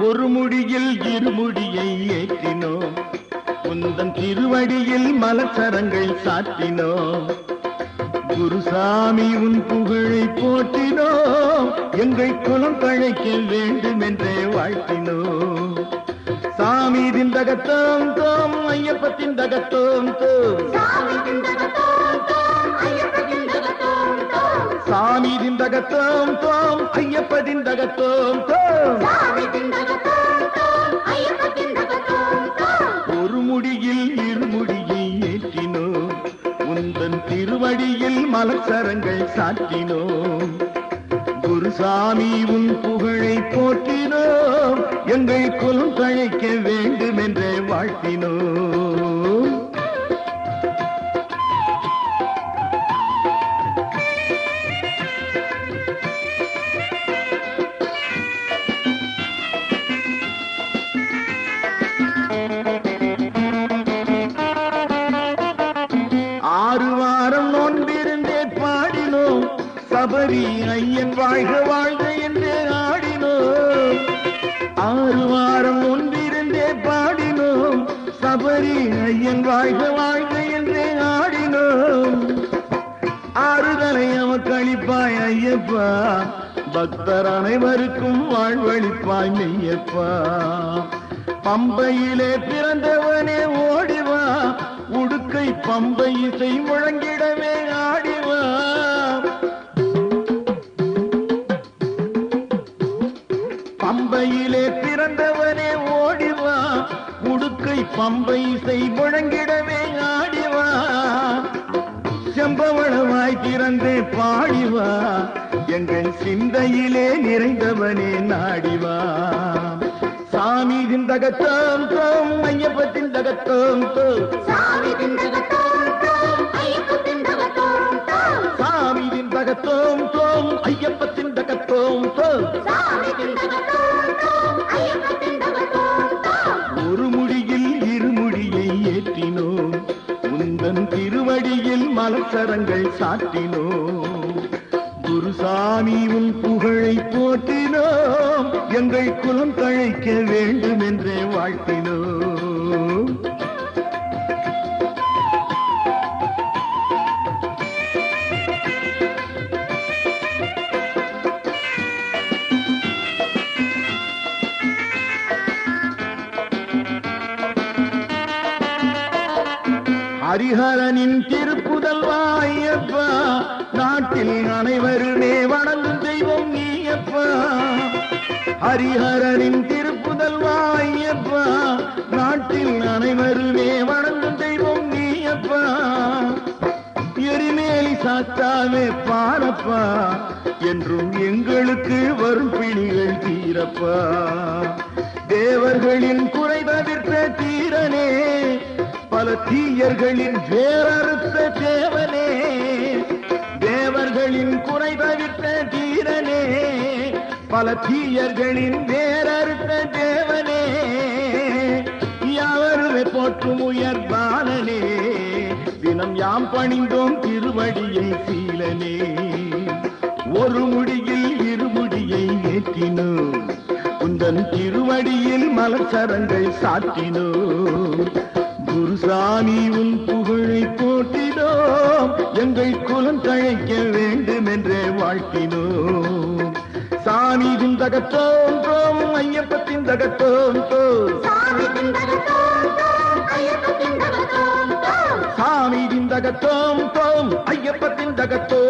ஒரு முடியில் இருமுடியை ஏற்றினோம், உந்தன் திருவடியில் மலச்சரங்கள் சாற்றினோம். குருசாமி உன் புகழை போற்றினோம், எங்கள் குலம் தழைக்க வேண்டும் என்றே வாழ்த்தினோம். சாமி திந்தகத்தோம் தோம் ஐயப்ப திந்தகத்தோம் தோம், சாமி திந்தகத்தோம் தோம் ஐயப்ப திந்தகத்தோம். ஒரு முடியில் இருமுடியை ஏற்றினோம், உந்தன் திருவடியில் மலச்சரங்கள் சாற்றினோம். குருசாமி உன் புகழை போற்றினோம், எங்கள் குலம் தழைக்க வேண்டும் என்றே வாழ்த்தினோம். சபரி ஐயன் வாழ்க வாழ்க என்றே ஆடினோம். 6 வாரம் ஒன்றிருந்தே பாடினோம், சபரி ஐயன் வாழ்க வாழ்க என்றே ஆடினோம். ஆறுதலை அவக்களிப்பாய் ஐயப்பா, பக்தர் அனைவருக்கும் வாழ்வழிப்பாய் மெய்யப்பா. பம்பையிலே பிறந்தவனே ஓடிவா, உடுக்கை பம்பை இசை முழங்கிடவே ஆடிவா. பம்பையிலே பிறந்தவனே ஓடிவா, உடுக்கை பம்பை இசை முழங்கிடவே ஆடிவா. செம்பவளவாய் திறந்து பாடிவா, எங்கள் சிந்தையிலே நிறைந்தவனே நாடிவா. சாமி திந்தகத்தோம் தோம் ஐயப்ப திந்தகத்தோம் தோம், சாமி திந்தகத்தோம் தோம் ஐயப்ப திந்தகத்தோம் தோம், சாமி திந்தகத்தோம் தோம் ஐயப்ப திந்தகத்தோம் தோம், சாமி திந்தகத்தோம் தோம் ஐயப்ப திந்தகத்தோம் தோம். ஒரு முடியில் இருமுடியை ஏற்றினோம், உந்தன் திருவடியில் மலச்சரங்கள் சாற்றினோம். குருசாமி உன் புகழை போற்றினோம், எங்கள் குலம் தழைக்க வேண்டும் என்றே வாழ்த்தினோம். ஹரிஹரனின் திருப்புதல்வா ஐயப்பா, நாட்டில் அனைவருமே வணங்கும் தெய்வம் நீயப்பா. ஹரிஹரனின் திருப்புதல்வா ஐயப்பா, நாட்டில் அனைவருமே வணங்கும் தெய்வம் நீயப்பா. எரிமேலி சாத்தாவே பாரப்பா, என்றும் எங்களுக்கு வரும் பிணிகள் தீரப்பா. தேவர்களின் குறை தவிர்த்த தீரனே, பல தீயர்களின் வேறறுத்த தேவனே. தேவர்களின் குறை தவிர்த்த தீரனே, பல தீயர்களின் வேறறுத்த தேவனே. யாவருமே போற்றும் உயர்பாலனே, தினம் யாம் பணிந்தோம் திருவடியை சீலனே. ஒரு முடியில் இருமுடியை ஏற்றினோம், உந்தன் திருவடியில் மலச்சரங்கள் சாற்றினோம். குருசாமி உன் புகழை போற்றினோம், எங்கள் குலம் தழைக்க வேண்டும் என்றே வாழ்த்தினோம். சாமி திந்தகத்தோம் தோம் ஐயப்ப திந்தகத்தோம் தோம், சாமி திந்தகத்தோம் தோம் ஐயப்ப திந்தகத்தோம் தோம், சாமி திந்தகத்தோம் தோம் ஐயப்ப திந்தகத்தோம்